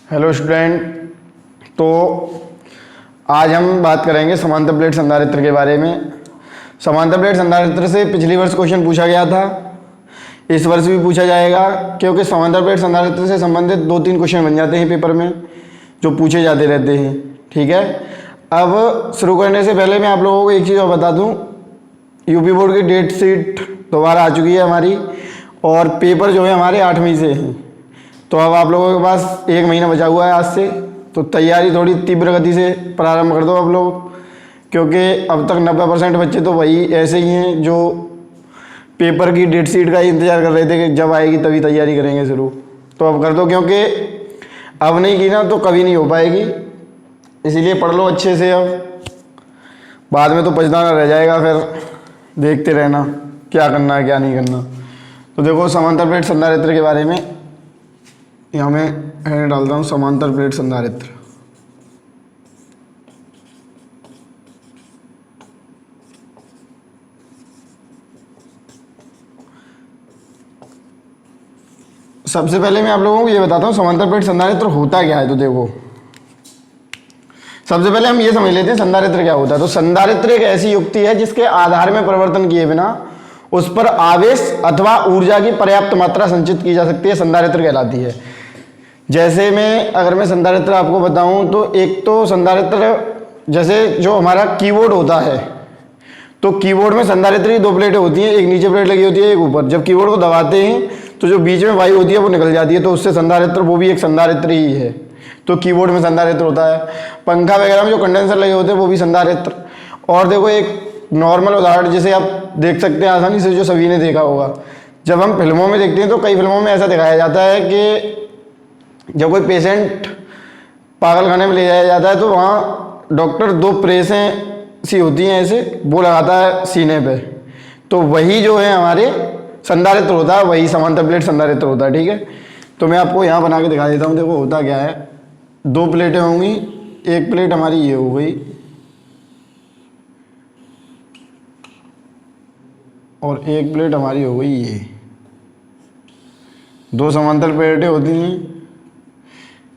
Hello student. तो आज हम बात करेंगे समांतर प्लेट संधारित्र के बारे में। समांतर प्लेट संधारित्र से पिछली वर्ष क्वेश्चन पूछा गया था, इस वर्ष भी पूछा जाएगा, क्योंकि समांतर प्लेट संधारित्र से संबंधित 2-3 क्वेश्चन बन जाते हैं पेपर में जो पूछे जाते रहते हैं। ठीक है, अब शुरू करने से पहले मैं आप लोगों को एक चीज़ और बता दूँ। यूपी बोर्ड की डेट शीट दोबारा आ चुकी है हमारी, और पेपर जो है हमारे 8 मई से हैं। तो अब आप लोगों के पास 1 महीना बचा हुआ है आज से, तो तैयारी थोड़ी तीव्र गति से प्रारंभ कर दो आप लोग, क्योंकि अब तक 90% बच्चे तो वही ऐसे ही हैं जो पेपर की डेट शीट का ही इंतज़ार कर रहे थे कि जब आएगी तभी तैयारी करेंगे शुरू। तो अब कर दो, क्योंकि अब नहीं की ना तो कभी नहीं हो पाएगी, इसीलिए पढ़ लो अच्छे से। अब बाद में तो पछताना रह जाएगा, फिर देखते रहना क्या करना है क्या नहीं करना। तो देखो, समांतर प्लेट संधारित्र के बारे में यहाँ मैं हेड डालता हूँ, समांतर प्लेट संधारित्र। सबसे पहले मैं आप लोगों को ये बताता हूँ समांतर प्लेट संधारित्र होता क्या है। तो देखो, सबसे पहले हम ये समझ लेते हैं संधारित्र क्या होता है। तो संधारित्र एक ऐसी युक्ति है जिसके आधार में परिवर्तन किए बिना उस पर आवेश अथवा ऊर्जा की पर्याप्त मात्रा संचित की जा सकती है, संधारित्र कहलाती है। जैसे अगर मैं संधारित्र आपको बताऊं, तो एक तो संधारित्र जैसे जो हमारा कीबोर्ड होता है, तो कीबोर्ड में संधारित्र की 2 प्लेटें होती हैं, एक नीचे प्लेट लगी होती है, एक ऊपर। जब कीबोर्ड को दबाते हैं तो जो बीच में वायु होती है वो निकल जाती है, तो उससे संधारित्र, वो भी एक संधारित्र ही है। तो कीबोर्ड में संधारित्र होता है। पंखा वगैरह में जो कंडेंसर लगे होते हैं वो भी संधारित्र। और देखो, एक नॉर्मल उदाहरण जिसे आप देख सकते हैं आसानी से, जो सभी ने देखा होगा, जब हम फिल्मों में देखते हैं तो कई फिल्मों में ऐसा दिखाया जाता है कि जब कोई पेशेंट पागल खाने में ले जाया जाता है तो वहाँ डॉक्टर 2 प्रेसें सी होती हैं ऐसे, वो लगाता है सीने पे, तो वही जो है हमारे संधारित्र होता है, वही समांतर प्लेट संधारित्र होता है। ठीक है, तो मैं आपको यहाँ बना के दिखा देता हूँ। देखो होता क्या है, 2 प्लेटें होंगी, एक प्लेट हमारी ये हो गई और एक प्लेट हमारी हो गई ये। 2 समांतर प्लेटें होती हैं,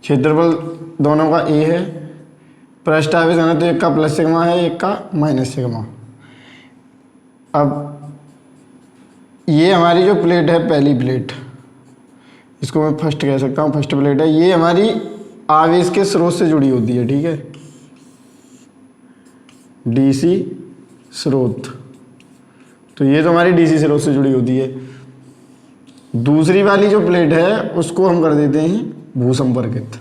क्षेत्रफल दोनों का ए है, पृष्ठ आवेश घनत्व एक का प्लस सिग्मा है, एक का माइनस सिग्मा। अब ये हमारी जो प्लेट है, पहली प्लेट, इसको मैं फर्स्ट कह सकता हूँ, फर्स्ट प्लेट है, ये हमारी आवेश के स्रोत से जुड़ी होती है। ठीक है, डीसी स्रोत, तो ये तो हमारी डीसी स्रोत से जुड़ी होती है। दूसरी वाली जो प्लेट है उसको हम कर देते हैं भूसंपर्कित।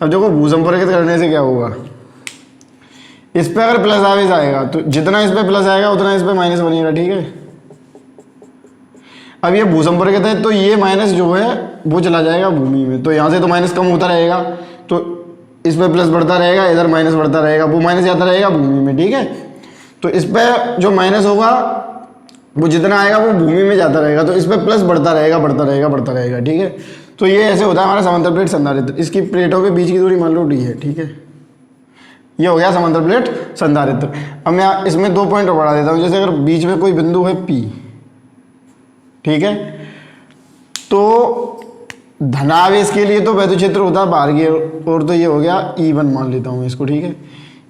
अब देखो, भूसंपर्कित करने से क्या होगा, इस पे अगर प्लस आवेश आएगा तो जितना इस पे प्लस आएगा उतना इस पे माइनस बनेगा। ठीक है, अब ये भूसंपर्कित है तो ये माइनस जो है वो चला जाएगा भूमि में, तो यहाँ से तो माइनस कम होता रहेगा, तो इस पे प्लस बढ़ता रहेगा, इधर माइनस बढ़ता रहेगा, वो माइनस जाता रहेगा भूमि में। ठीक है, तो इस पे जो माइनस होगा वो जितना आएगा वो भूमि में जाता रहेगा, तो इस पे प्लस बढ़ता रहेगा, बढ़ता रहेगा, बढ़ता रहेगा। ठीक है, तो ये ऐसे होता है हमारा समांतर प्लेट संधारित्र। इसकी प्लेटों के बीच की दूरी मान लो डी है। ठीक है, ये हो गया समांतर प्लेट संधारित्र। अब मैं इसमें 2 पॉइंट और बढ़ा देता हूँ। जैसे अगर बीच में कोई बिंदु है P, ठीक है, तो धनावेश के लिए तो वैद्युत क्षेत्र होता है बाहर की ओर, तो ये हो गया E1 मान लेता हूँ इसको। ठीक है,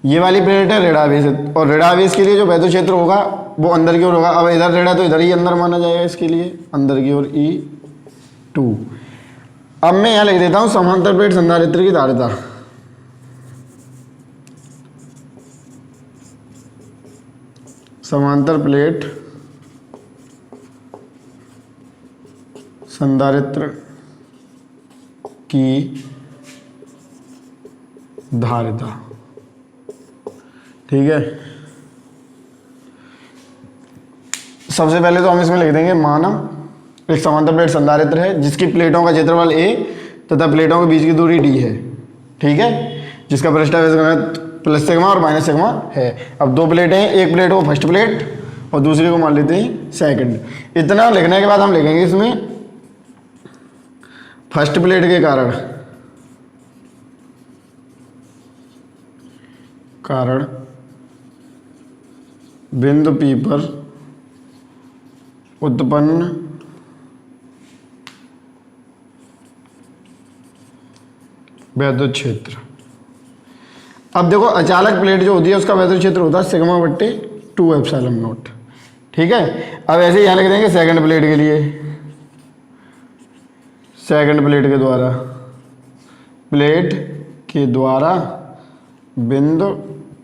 ये वाली प्लेट है ऋणावेश, और ऋणावेश के लिए जो वैद्युत क्षेत्र होगा वो अंदर की ओर होगा। अब इधर ऋण है तो इधर ही अंदर माना जाएगा, इसके लिए अंदर की ओर E2। अब मैं यहाँ लिख देता हूँ समांतर प्लेट संधारित्र की धारिता। समांतर प्लेट संधारित्र की धारिता। ठीक है, सबसे पहले तो हम इसमें लिख देंगे, माना एक समांतर प्लेट संधारित्र है जिसकी प्लेटों का क्षेत्रफल A तथा प्लेटों के बीच की दूरी D है। ठीक है, जिसका पृष्ठावेश घनत्व प्लस सिग्मा और माइनस सिग्मा है। अब 2 प्लेटें हैं, एक प्लेट को फर्स्ट प्लेट और दूसरे को मान लेते हैं सेकंड। इतना लिखने के बाद हम लिखेंगे इसमें फर्स्ट प्लेट के कारण बिंदु P पर उत्पन्न वैद्युत क्षेत्र। अब देखो अचालक प्लेट जो होती है उसका वैद्युत क्षेत्र होता है सिग्मा बट्टे 2 एप्सिलॉन नॉट। ठीक है, अब ऐसे ही यहाँ लिख देंगे सेकंड प्लेट के लिए, सेकंड प्लेट के द्वारा बिंदु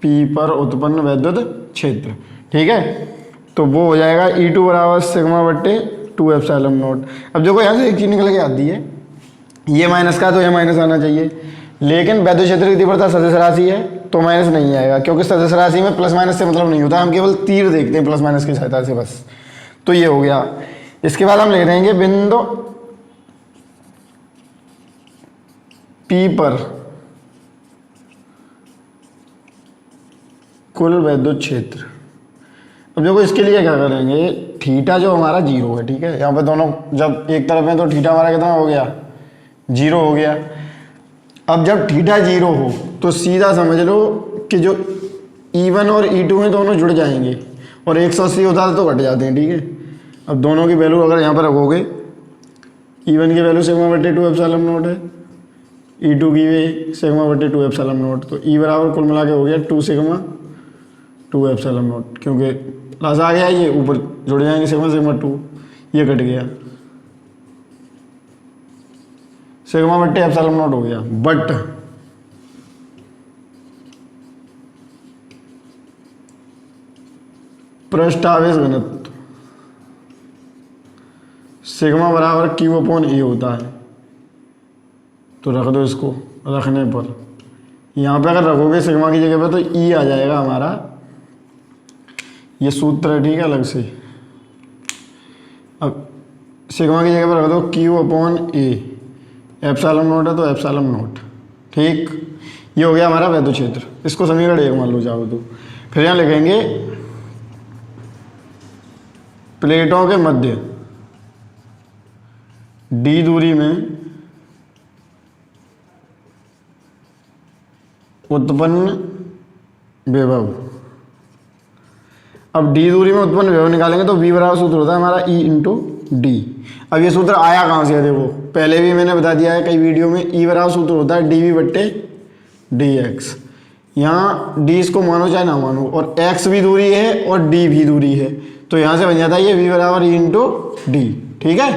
P पर उत्पन्न वैद्युत क्षेत्र। ठीक है, तो वो हो जाएगा E2 बराबर सिग्मा बट्टे 2 एप्सिलॉन नॉट। अब देखो यहाँ से एक चीज निकल के आती है, ये माइनस का तो ये माइनस आना चाहिए, लेकिन वैद्युत क्षेत्र की तीव्रता सदिश राशि है तो माइनस नहीं आएगा, क्योंकि सदिश राशि में प्लस माइनस से मतलब नहीं होता, हम केवल तीर देखते हैं प्लस माइनस की सहायता से बस। तो ये हो गया। इसके बाद हम लिख देंगे बिंदु P पर कुल वैद्युत क्षेत्र। अब देखो इसके लिए क्या करेंगे, थीटा जो हमारा 0 है, ठीक है, यहाँ पे दोनों जब एक तरफ में तो थीटा हमारा कितना हो गया, 0 हो गया। अब जब थीटा 0 हो तो सीधा समझ लो कि जो E1 और E2 हैं दोनों जुड़ जाएंगे, और 180 होता है तो घट जाते हैं। ठीक है, अब दोनों की वैल्यू अगर यहाँ पर रखोगे, E1 की वैल्यू सिग्मा बट्टे 2 एप्सिलॉन नॉट है, E2 की भी सिग्मा बट्टे 2 एप्सिलॉन नॉट, तो E बराबर कुल मिला के हो गया 2 सिग्मा 2 एप्सिलॉन नॉट, क्योंकि प्लस आ गया, ये ऊपर जुड़ जाएंगे सिग्मा सिग्मा 2, ये कट गया, सिग्मा बट्टे एप्सिलॉन नॉट हो गया। बट पृष्ठावेश घनत्व सिग्मा बराबर Q अपॉन A होता है, तो रख दो इसको, रखने पर यहाँ पे अगर रखोगे सिग्मा की जगह पे तो E आ जाएगा हमारा, ये सूत्र है। ठीक है, अलग से अब सिग्मा की जगह पर रख दो Q upon A, epsilon not है तो एप्सिलॉन नॉट। ठीक, ये हो गया हमारा वैद्युत क्षेत्र। इसको समीकरण 1 मान लो चाहो तो। फिर यहाँ लिखेंगे प्लेटों के मध्य D दूरी में उत्पन्न विभव। अब D दूरी में उत्पन्न विभव निकालेंगे तो V बराबर सूत्र होता है हमारा E इंटू डी। अब ये सूत्र आया कहाँ से है, देखो पहले भी मैंने बता दिया है कई वीडियो में, E बराबर सूत्र होता है डी वी बट्टे डी एक्स। यहाँ डी इसको मानो चाहे ना मानो, और एक्स भी दूरी है और डी भी दूरी है, तो यहाँ से बन जाता है ये V बराबर E इंटू डी। ठीक है,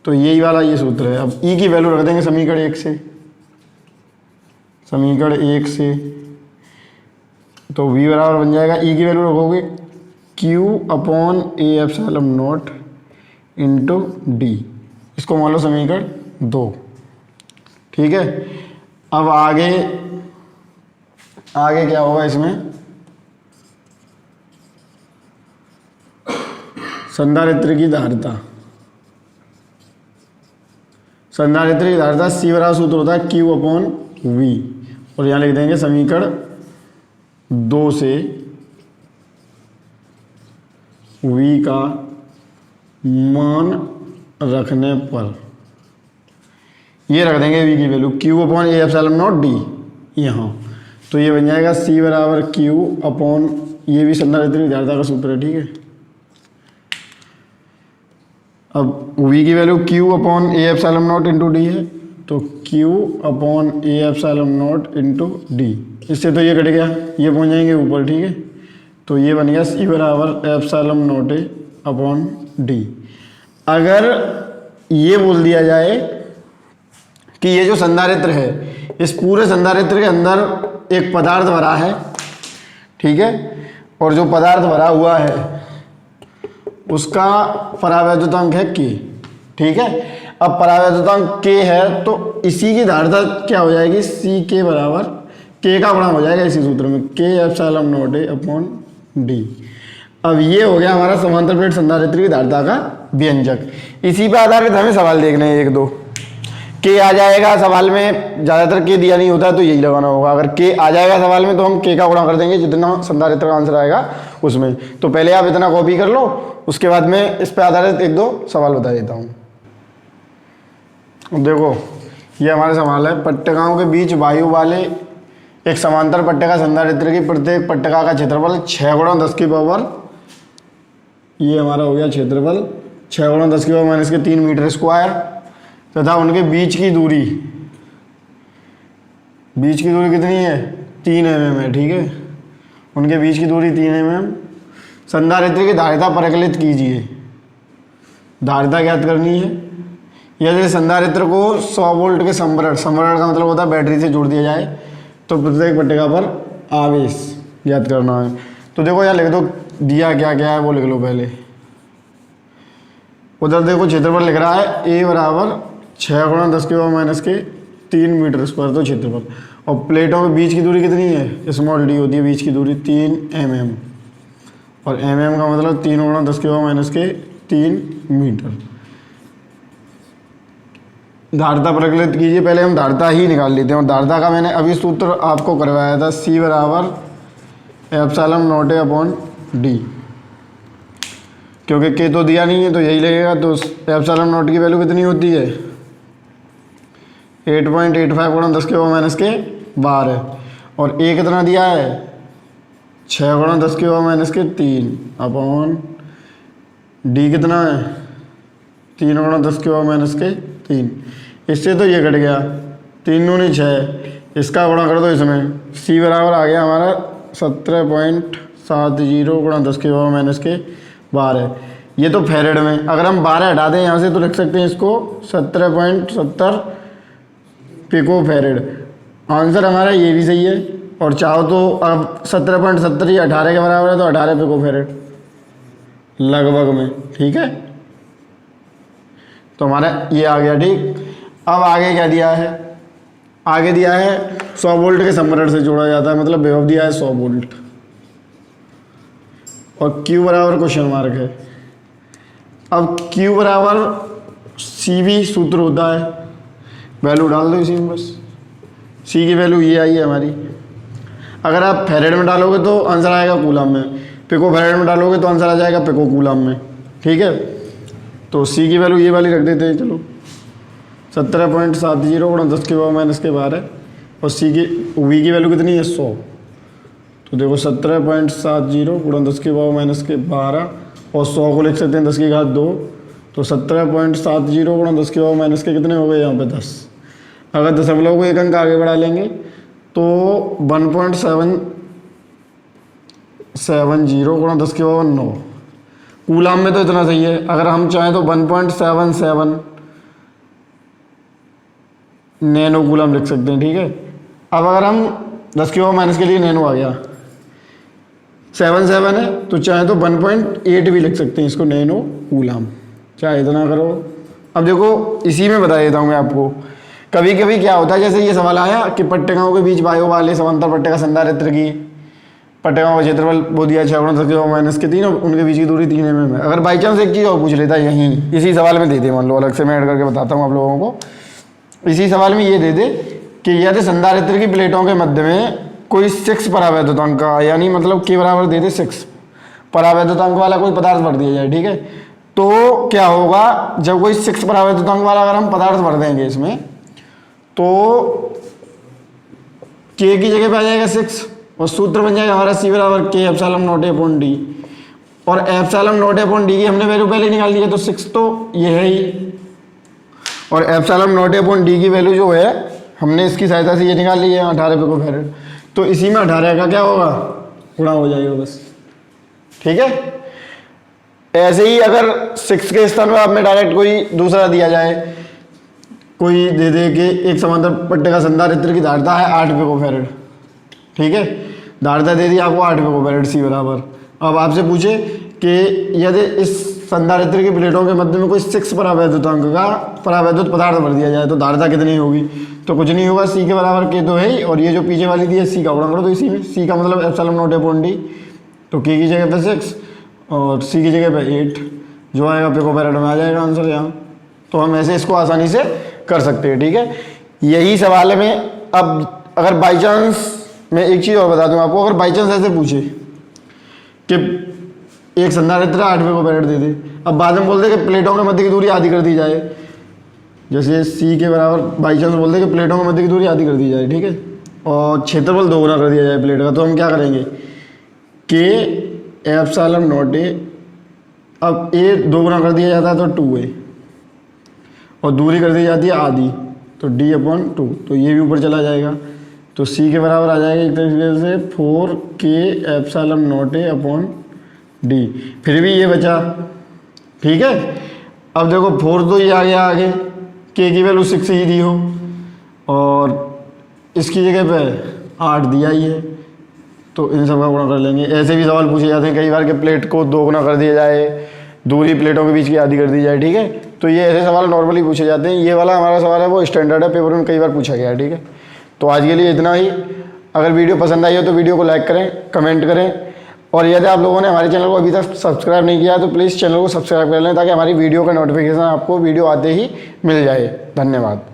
तो यही वाला ये सूत्र है। अब E की वैल्यू रख देंगे समीकरण 1 से, समीकरण 1 से, तो V बराबर बन जाएगा, E की वैल्यू रखोगे Q upon A epsilon not into D, इसको मान लो समीकरण 2। ठीक है, अब आगे क्या होगा इसमें, संधारित्र की धारिता, संधारित्र की धारिता C बराबर सूत्र होता है Q अपॉन V, और यहाँ लिख देंगे समीकरण 2 से V का मान रखने पर ये रख देंगे V की value Q upon A epsilon not D यहाँ, तो ये बन जाएगा C बराबर Q अपॉन, ये भी संधारित्र की धारिता का सूत्र है। ठीक है, अब V की value Q upon A epsilon not into D है, तो Q upon A epsilon not into D, इससे तो ये कट गया, ये पहुंच जाएंगे ऊपर। ठीक है, तो ये बन गया C बराबर epsilon not A upon D. अगर ये बोल दिया जाए कि ये जो संधारित्र है, इस पूरे संधारित्र के अंदर एक पदार्थ भरा है, ठीक है, और जो पदार्थ भरा हुआ है उसका परावैद्युतांक है K। ठीक है, अब परावैद्युतांक K है तो इसी की धारिता क्या हो जाएगी, सी के बराबर K का गुणा हो जाएगा इसी सूत्र में, K epsilon not A upon D. अब ये हो गया हमारा समांतर प्लेट संधारित्र की धारिता का व्यंजक। इसी पे आधारित हमें सवाल देखने हैं 1-2। K आ जाएगा सवाल में, ज़्यादातर K दिया नहीं होता है तो यही लगाना होगा। अगर K आ जाएगा सवाल में तो हम K का गुणा कर देंगे जितना संधारित्र का आंसर आएगा उसमें। तो पहले आप इतना कॉपी कर लो, उसके बाद मैं इस पे आधारित 1-2 सवाल बता देता हूँ। देखो ये हमारे सवाल है, पट्टिकाओं के बीच वायु वाले एक समांतर पट्टिका संधारित्र की प्रत्येक पट्टिका का क्षेत्रफल 6 गुणा 10 की पावर, ये हमारा हो गया क्षेत्रफल 6 गुणा 10 की पावर -3 मीटर स्क्वायर, तथा उनके बीच की दूरी बीच की दूरी कितनी है, 3 mm है, ठीक है। उनके बीच की दूरी 3 mm। संधारित्र की धारिता परिकलित कीजिए, धारिता ज्ञात करनी है। यदि संधारित्र को 100 वोल्ट के संवरण का मतलब होता है बैटरी से जोड़ दिया जाए तो प्रत्येक पट्टिका पर आवेश ज्ञात करना है। तो देखो यहाँ लिख दो दिया क्या क्या है वो लिख लो पहले। उधर देखो क्षेत्रफल लिख रहा है ए बराबर 6 गुणा 10 की पावर माइनस के 3 मीटर स्क्वायर तो क्षेत्रफल, और प्लेटों के बीच की दूरी कितनी है, स्मॉल डी होती है बीच की दूरी 3 mm, और mm का मतलब 3 गुणा 10 की पावर माइनस के 3 मीटर। धारिता प्रकलित कीजिए, पहले हम धारिता ही निकाल लेते हैं। और धारिता का मैंने अभी सूत्र आपको करवाया था, C बराबर epsilon naught A upon D, क्योंकि के तो दिया नहीं है तो यही लगेगा। तो एप्सिलॉन नॉट की वैल्यू कितनी होती है, 8.85 गुणा 10 की पावर माइनस के 12, और ए कितना दिया है 6 गुणा 10 की पावर माइनस के 3 अपॉन डी कितना है 3 गुणा 10 की पावर माइनस के 3। इससे तो ये कट गया, 3 दूनी 6, इसका गुणा कर दो इसमें, सी बराबर आ गया हमारा 17.70 गुणा 10 की पावर माइनस के 12। ये तो फेरेड में, अगर हम 12 हटा दें यहाँ से तो लिख सकते हैं इसको 17.70 पिको फेरेड। आंसर हमारा ये भी सही है, और चाहो तो अब 17.70 ये 18 के बराबर है तो 18 पिको फेरेड लगभग में, ठीक है। तो हमारा ये आ गया, ठीक। अब आगे क्या दिया है, आगे दिया है 100 वोल्ट के संवरण से जोड़ा जाता है, मतलब विभव दिया है 100 वोल्ट, और Q बराबर क्वेश्चन मार्क है। अब Q बराबर CV सूत्र होता है, वैल्यू डाल दो इसी में बस। C की वैल्यू ये आई है हमारी। अगर आप फेरेड में डालोगे तो आंसर आएगा कूलम में, पिको फेरेड में डालोगे तो आंसर आ जाएगा पिको कूलम में, ठीक है। तो C की वैल्यू ये वाली रख देते हैं, चलो 17.70 गुणा 10 की पावर माइनस के 12, और V की वैल्यू कितनी है 100। तो देखो 17.70 गुणा 10 की पावर माइनस के 12, और 100 को लिख सकते हैं 10 की घात 2, तो 17.70 गुणा 10 की पावर माइनस के कितने हो गए यहाँ पे 10। अगर दशमलव को एक अंक आगे बढ़ा लेंगे तो 1.770 गुणा 10 की पावर 9। कूलाम में तो इतना सही है, अगर हम चाहें तो 1.77 नैनो कूलाम लिख सकते हैं, ठीक है। अब अगर हम 10 की पावर माइनस के लिए नैनो आ गया 77 है तो चाहे तो 1.8 भी लिख सकते हैं इसको नैनो कूलाम, चाहे इतना करो। अब देखो इसी में बता देता हूँ मैं आपको, कभी कभी क्या होता है, जैसे ये सवाल आया कि पट्टिकाओं के बीच वायु वाले समांतर पट्टिका संधारित्र की पट्टिकाओं का क्षेत्रफल वो दिया 6 गुणा 10 की पावर माइनस के 3, और उनके बीच की दूरी 3 mm है। अगर बाई चांस एक चीज़ और पूछ लेता है यहीं इसी सवाल में दे दे, मान लो अलग से मैं ऐड करके बताता हूँ आप लोगों को, इसी सवाल में ये दे दे कि यदि संधारित्र की प्लेटों के मध्य में कोई 6 परावैद्युतांक का, यानी मतलब के बराबर दे दे 6 परावैद्युतांक वाला कोई पदार्थ भर दिया जाए, ठीक है। तो क्या होगा, जब कोई 6 परावैद्युतांक वाला अगर हम पदार्थ भर देंगे इसमें तो के की जगह पे आ जाएगा 6, और सूत्र बन जाएगा हमारा C बराबर के epsilon naught A upon D, और epsilon naught A upon D की हमने वैल्यू पहले निकाल ली है तो 6 तो ये है ही, और epsilon naught A upon D की वैल्यू जो है हमने इसकी सहायता से ये निकाल ली है 18 पिको फेरेड। तो इसी में 18 का क्या होगा, गुणा हो जाएगा बस, ठीक है। ऐसे ही अगर 6 के स्थान में आप में डायरेक्ट कोई दूसरा दिया जाए, कोई दे दे कि एक समांतर पट्टिका संधारित्र की धारिता है 8 पिको फेरेड, ठीक है, धारिता दे दी आपको 8 पिको फेरेड C बराबर। अब आपसे पूछे कि यदि इस संधारित्र की प्लेटों के मध्य में कोई 6 परावैद्युतांक का परावैद्युत पदार्थ भर दिया जाए तो धारिता कितनी होगी, तो कुछ नहीं होगा, C के बराबर के तो है ही, और ये जो पीछे वाली दी है C का गुणा करो, तो इसी में C का मतलब एप्सिलॉन नॉट अपॉन डी, तो K की जगह पे 6 और C की जगह पे 8 जो आएगा पिको फेरेड में आ जाएगा आंसर यहाँ। तो हम ऐसे इसको आसानी से कर सकते हैं, ठीक है। यही सवाल में अब अगर बाई चांस मैं एक चीज़ और बता दूं आपको, अगर बाई चांस ऐसे पूछे कि एक संधारित्र 8 पिको फेरेड दे दे, अब बाद में बोलते कि प्लेटों के मध्य की दूरी आधी कर दी जाए, जैसे C के बराबर बाई चांस बोलते कि प्लेटों के मध्य की दूरी आधी कर दी जाए, ठीक है, और क्षेत्रफल 2 गुना कर दिया जाए प्लेट का, तो हम क्या करेंगे के एप्सिलॉन नॉट ए, अब ए 2 गुना कर दिया जाता है तो 2a, और दूरी कर दी जाती है आधी तो d/2, तो ये भी ऊपर चला जाएगा, तो सी के बराबर आ जाएगा एक तरीके से 4k∈0 d। फिर भी ये बचा, ठीक है। अब देखो 4 तो ये आ गया आगे, k की वैल्यू 6 ही दी हो और इसकी जगह पे 8 दिया ही है, तो इन सब का गुणा कर लेंगे। ऐसे भी सवाल पूछे जाते हैं कई बार कि प्लेट को 2 गुना कर दिया जाए, दूरी प्लेटों के बीच की आधी कर दी जाए, ठीक है। तो ये ऐसे सवाल नॉर्मली पूछे जाते हैं। ये वाला हमारा सवाल है वो स्टैंडर्ड है, पेपर में कई बार पूछा गया है, ठीक है। तो आज के लिए इतना ही। अगर वीडियो पसंद आई हो तो वीडियो को लाइक करें, कमेंट करें, और यदि आप लोगों ने हमारे चैनल को अभी तक सब्सक्राइब नहीं किया तो प्लीज़ चैनल को सब्सक्राइब कर लें ताकि हमारी वीडियो का नोटिफिकेशन आपको वीडियो आते ही मिल जाए। धन्यवाद।